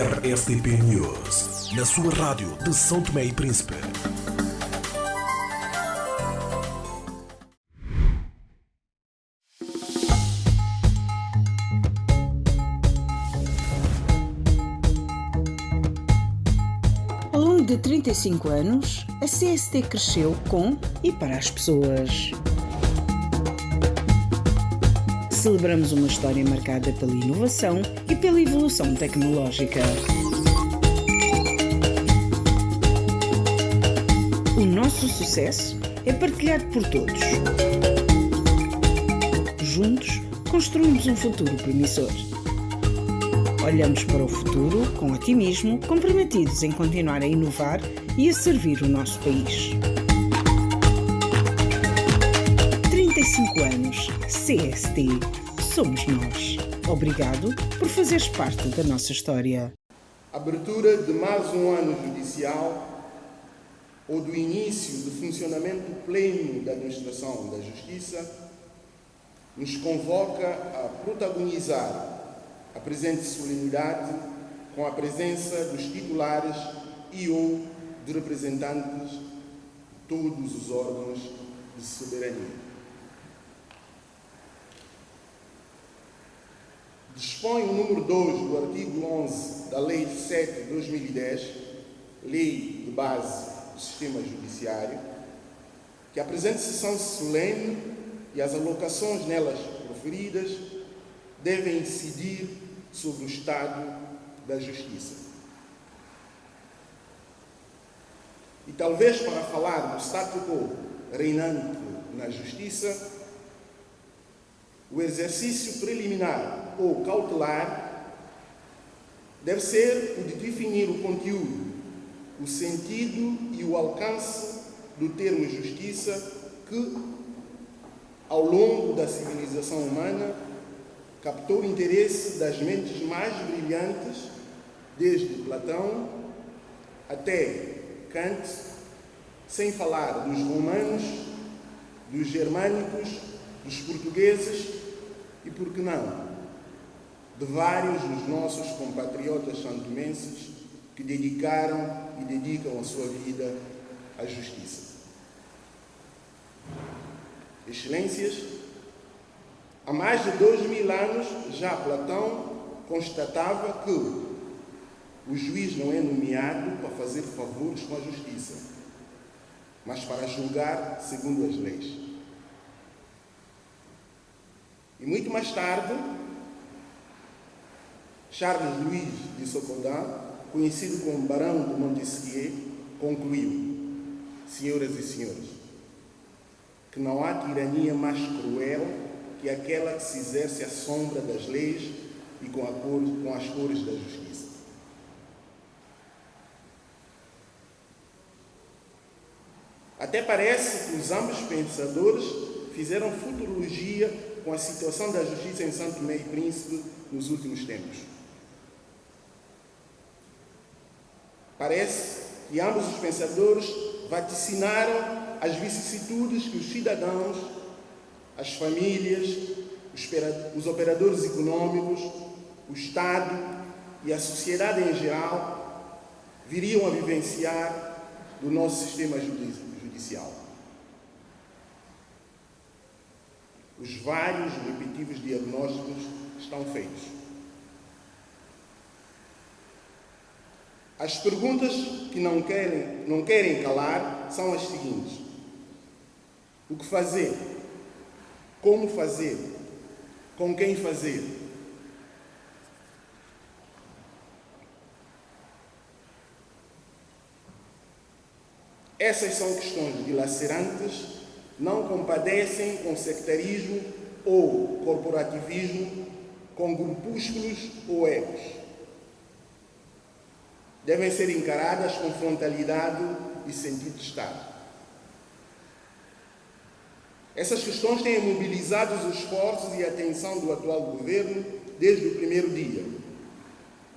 RSTP News, na sua rádio de São Tomé e Príncipe. Ao longo de 35 anos, a CST cresceu com e para as pessoas. Celebramos uma história marcada pela inovação e pela evolução tecnológica. O nosso sucesso é partilhado por todos. Juntos, construímos um futuro promissor. Olhamos para o futuro com otimismo, comprometidos em continuar a inovar e a servir o nosso país. 35 anos, CST, somos nós. Obrigado por fazeres parte da nossa história. Abertura de mais um ano judicial ou do início do funcionamento pleno da administração da Justiça nos convoca a protagonizar a presente solenidade com a presença dos titulares e ou de representantes de todos os órgãos de soberania. Dispõe o número 2 do artigo 11 da Lei 7 de 2010, Lei de Base do Sistema Judiciário, que a presente sessão solene e as alocações nelas proferidas devem incidir sobre o estado da Justiça. E talvez para falar do status quo reinante na Justiça, o exercício preliminar ou cautelar deve ser o de definir o conteúdo, o sentido e o alcance do termo justiça que, ao longo da civilização humana, captou o interesse das mentes mais brilhantes, desde Platão até Kant, sem falar dos romanos, dos germânicos, dos portugueses e, por que não, de vários dos nossos compatriotas santomenses que dedicaram e dedicam a sua vida à justiça. Excelências, há mais de 2000 anos já Platão constatava que o juiz não é nomeado para fazer favores com a justiça, mas para julgar segundo as leis. E muito mais tarde, Charles Louis de Socodan, conhecido como Barão de Montesquieu, concluiu: senhoras e senhores, que não há tirania mais cruel que aquela que se exerce à sombra das leis e com as cores da justiça. Até parece que os ambos pensadores fizeram futurologia com a situação da justiça em São Tomé e Príncipe nos últimos tempos. Parece que ambos os pensadores vaticinaram as vicissitudes que os cidadãos, as famílias, os operadores econômicos, o Estado e a sociedade em geral viriam a vivenciar do nosso sistema judicial. Os vários repetitivos diagnósticos estão feitos. As perguntas que não querem calar são as seguintes: o que fazer? Como fazer? Com quem fazer? Essas são questões dilacerantes, não compadecem com sectarismo ou corporativismo, com grupúsculos ou egos. Devem ser encaradas com frontalidade e sentido de Estado. Essas questões têm mobilizado os esforços e a atenção do atual governo desde o primeiro dia,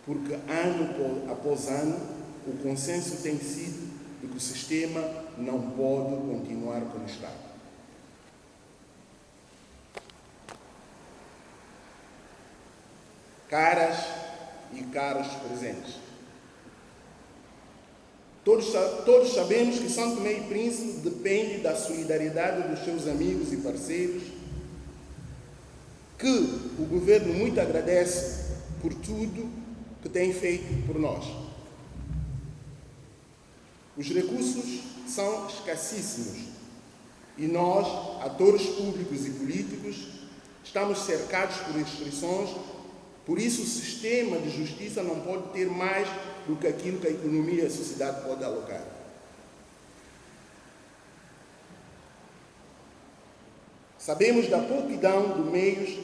porque ano após ano o consenso tem sido de que o sistema não pode continuar como está. Caras e caros presentes. Todos sabemos que São Tomé e Príncipe depende da solidariedade dos seus amigos e parceiros, que o governo muito agradece por tudo que tem feito por nós. Os recursos são escassíssimos e nós, atores públicos e políticos, estamos cercados por restrições. Por isso, o sistema de justiça não pode ter mais do que aquilo que a economia e a sociedade podem alocar. Sabemos da pouquidão de meios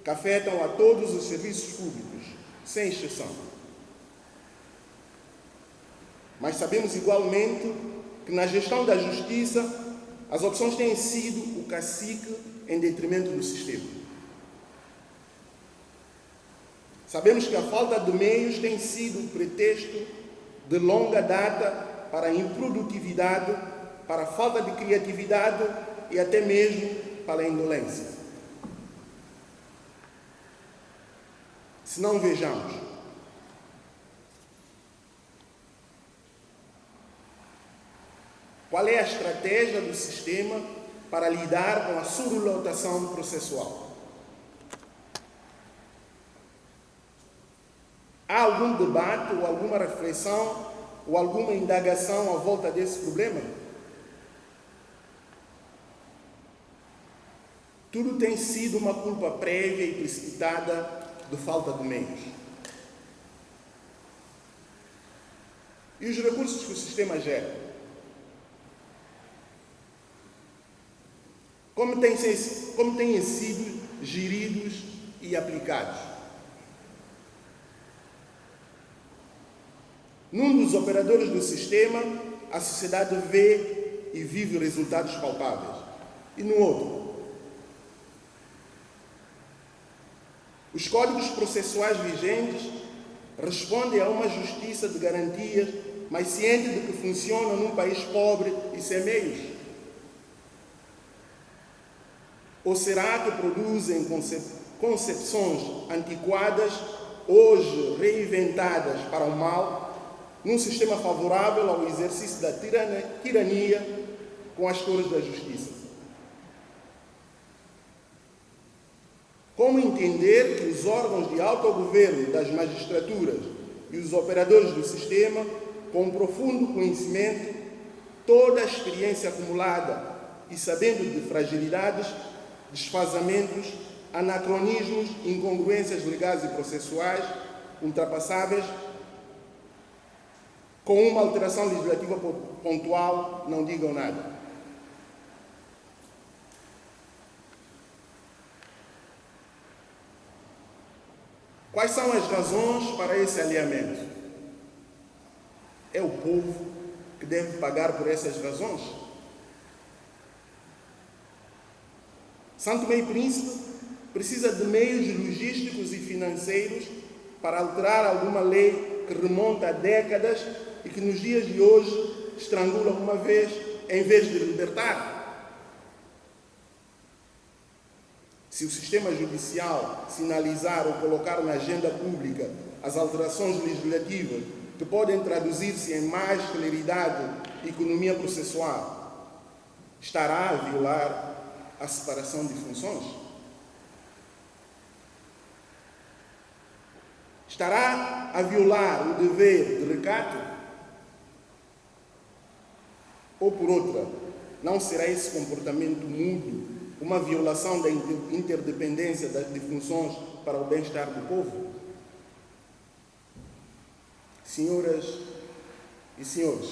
que afetam a todos os serviços públicos, sem exceção. Mas sabemos igualmente que na gestão da justiça as opções têm sido o cacique em detrimento do sistema. Sabemos que a falta de meios tem sido o pretexto de longa data para a improdutividade, para a falta de criatividade e até mesmo para a indolência. Se não vejamos, qual é a estratégia do sistema para lidar com a superlotação processual? Há algum debate ou alguma reflexão ou alguma indagação à volta desse problema? Tudo tem sido uma culpa prévia e precipitada de falta de meios. E os recursos que o sistema gera? Como têm sido geridos e aplicados? Num dos operadores do sistema, a sociedade vê e vive resultados palpáveis. E no outro, os códigos processuais vigentes respondem a uma justiça de garantias, mas ciente de que funciona num país pobre e sem meios? Ou será que produzem concepções antiquadas, hoje reinventadas para o mal, num sistema favorável ao exercício da tirania com as torres da justiça? Como entender que os órgãos de autogoverno das magistraturas e os operadores do sistema, com profundo conhecimento, toda a experiência acumulada e sabendo de fragilidades, desfazamentos, anacronismos, incongruências legais e processuais ultrapassáveis, com uma alteração legislativa pontual, não digam nada? Quais são as razões para esse alinhamento? É o povo que deve pagar por essas razões? São Tomé e Príncipe precisa de meios logísticos e financeiros para alterar alguma lei que remonta a décadas e que nos dias de hoje estrangula uma vez, em vez de libertar. Se o sistema judicial sinalizar ou colocar na agenda pública as alterações legislativas que podem traduzir-se em mais celeridade e economia processual, estará a violar a separação de funções? Estará a violar o dever de recato? Ou, por outra, não será esse comportamento mudo uma violação da interdependência de funções para o bem-estar do povo? Senhoras e senhores,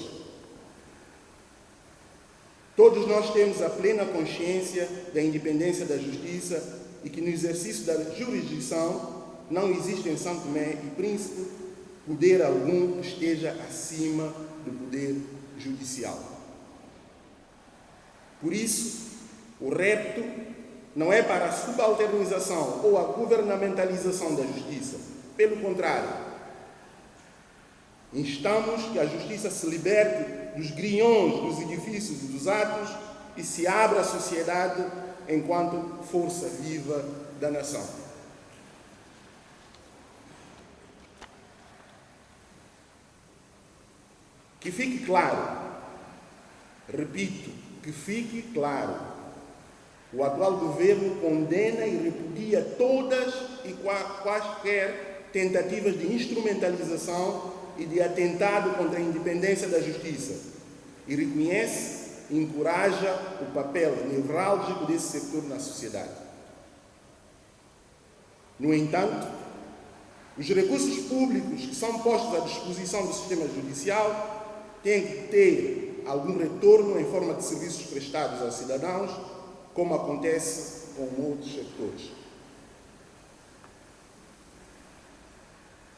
todos nós temos a plena consciência da independência da justiça e que no exercício da jurisdição não existe em São Tomé e Príncipe poder algum que esteja acima do poder judicial. Por isso, o repto não é para a subalternização ou a governamentalização da justiça. Pelo contrário, instamos que a justiça se liberte dos grilhões dos edifícios e dos atos e se abra à sociedade enquanto força viva da nação. Que fique claro, repito, que fique claro, o atual governo condena e repudia todas e quaisquer tentativas de instrumentalização e de atentado contra a independência da justiça e reconhece e encoraja o papel nevrálgico desse setor na sociedade. No entanto, os recursos públicos que são postos à disposição do sistema judicial têm que ter algum retorno em forma de serviços prestados aos cidadãos, como acontece com outros setores.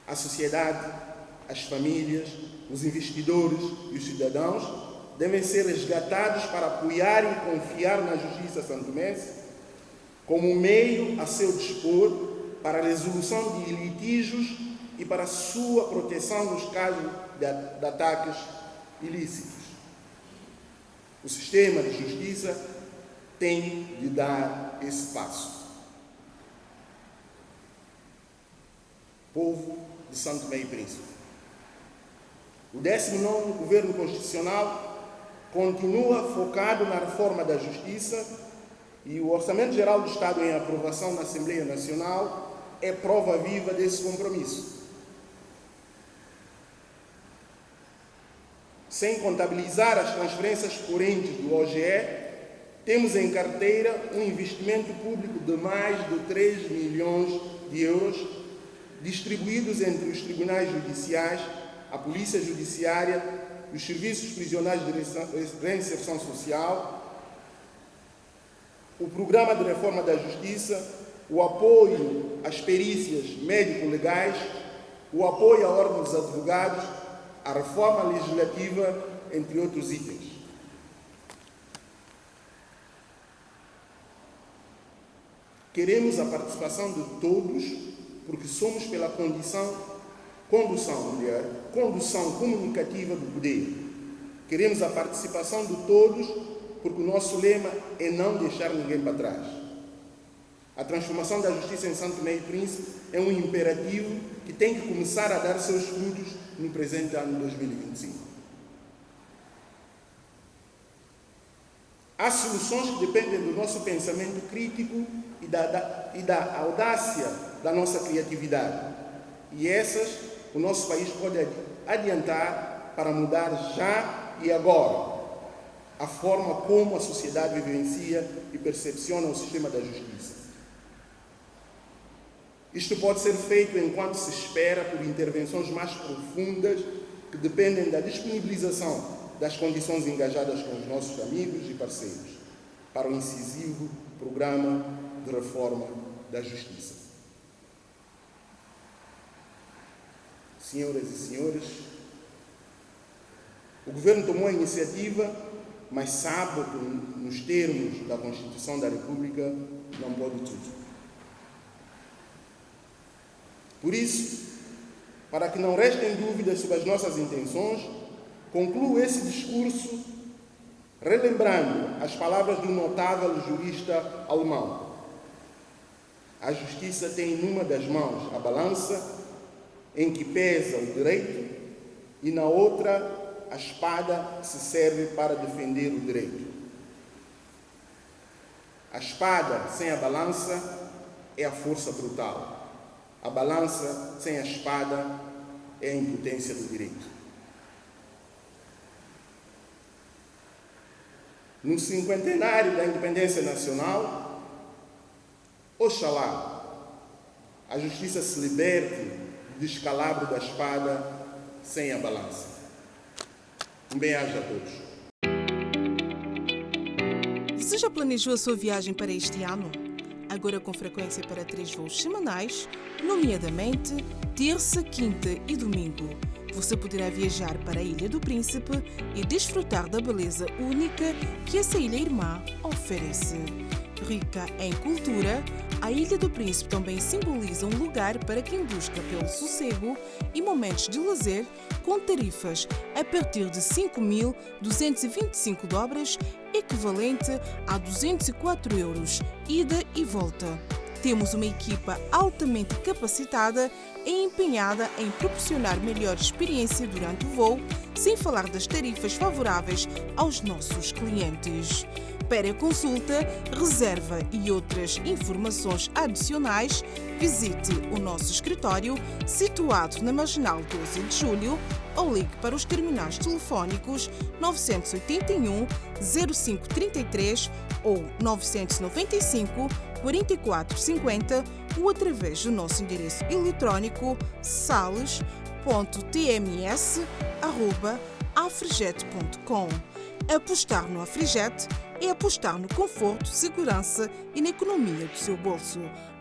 A sociedade, as famílias, os investidores e os cidadãos devem ser resgatados para apoiar e confiar na justiça santomense como meio a seu dispor para a resolução de litígios e para a sua proteção nos casos de ataques ilícitos. O sistema de justiça tem de dar esse passo. Povo de São Tomé e Príncipe. O 19º Governo Constitucional continua focado na reforma da Justiça e o Orçamento Geral do Estado em aprovação na Assembleia Nacional é prova viva desse compromisso. Sem contabilizar as transferências por entes do OGE, temos em carteira um investimento público de mais de 3 milhões de euros, distribuídos entre os tribunais judiciais, a Polícia Judiciária, os serviços prisionais de reinserção social, o Programa de Reforma da Justiça, o apoio às perícias médico-legais, o apoio à Ordem dos Advogados, a reforma legislativa, entre outros itens. Queremos a participação de todos, porque somos pela condução comunicativa do poder. Queremos a participação de todos, porque o nosso lema é não deixar ninguém para trás. A transformação da justiça em São Tomé e Príncipe é um imperativo que tem que começar a dar seus frutos no presente ano 2025. Há soluções que dependem do nosso pensamento crítico e da audácia da nossa criatividade. E essas o nosso país pode adiantar para mudar já e agora a forma como a sociedade vivencia e percepciona o sistema da justiça. Isto pode ser feito enquanto se espera por intervenções mais profundas que dependem da disponibilização das condições engajadas com os nossos amigos e parceiros para o incisivo programa de reforma da justiça. Senhoras e senhores, o Governo tomou a iniciativa, mas sabe que nos termos da Constituição da República não pode tudo. Por isso, para que não restem dúvidas sobre as nossas intenções, concluo esse discurso relembrando as palavras do notável jurista alemão. A justiça tem numa das mãos a balança em que pesa o direito e na outra a espada que se serve para defender o direito. A espada sem a balança é a força brutal. A balança sem a espada é a impotência do direito. No cinquentenário da independência nacional, oxalá a justiça se liberte do descalabro da espada sem a balança. Um bem-aja a todos. Você já planejou a sua viagem para este ano? Agora com frequência para 3 voos semanais, nomeadamente terça, quinta e domingo. Você poderá viajar para a Ilha do Príncipe e desfrutar da beleza única que essa ilha-irmã oferece. Rica em cultura, a Ilha do Príncipe também simboliza um lugar para quem busca pelo sossego e momentos de lazer com tarifas a partir de 5.225 dobras, equivalente a 204 euros, ida e volta. Temos uma equipa altamente capacitada e empenhada em proporcionar melhor experiência durante o voo, sem falar das tarifas favoráveis aos nossos clientes. Para consulta, reserva e outras informações adicionais, visite o nosso escritório situado na Marginal 12 de Julho ou ligue para os terminais telefónicos 981 0533 ou 995 4450 ou através do nosso endereço eletrônico sales.tms@afrijet.com. Apostar no Afrijet é apostar no conforto, segurança e na economia do seu bolso.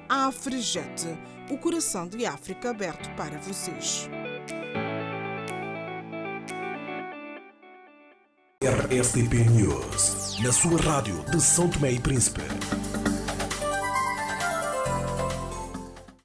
A Afrijet, o coração de África aberto para vocês. RSTP News, na sua rádio de São Tomé e Príncipe.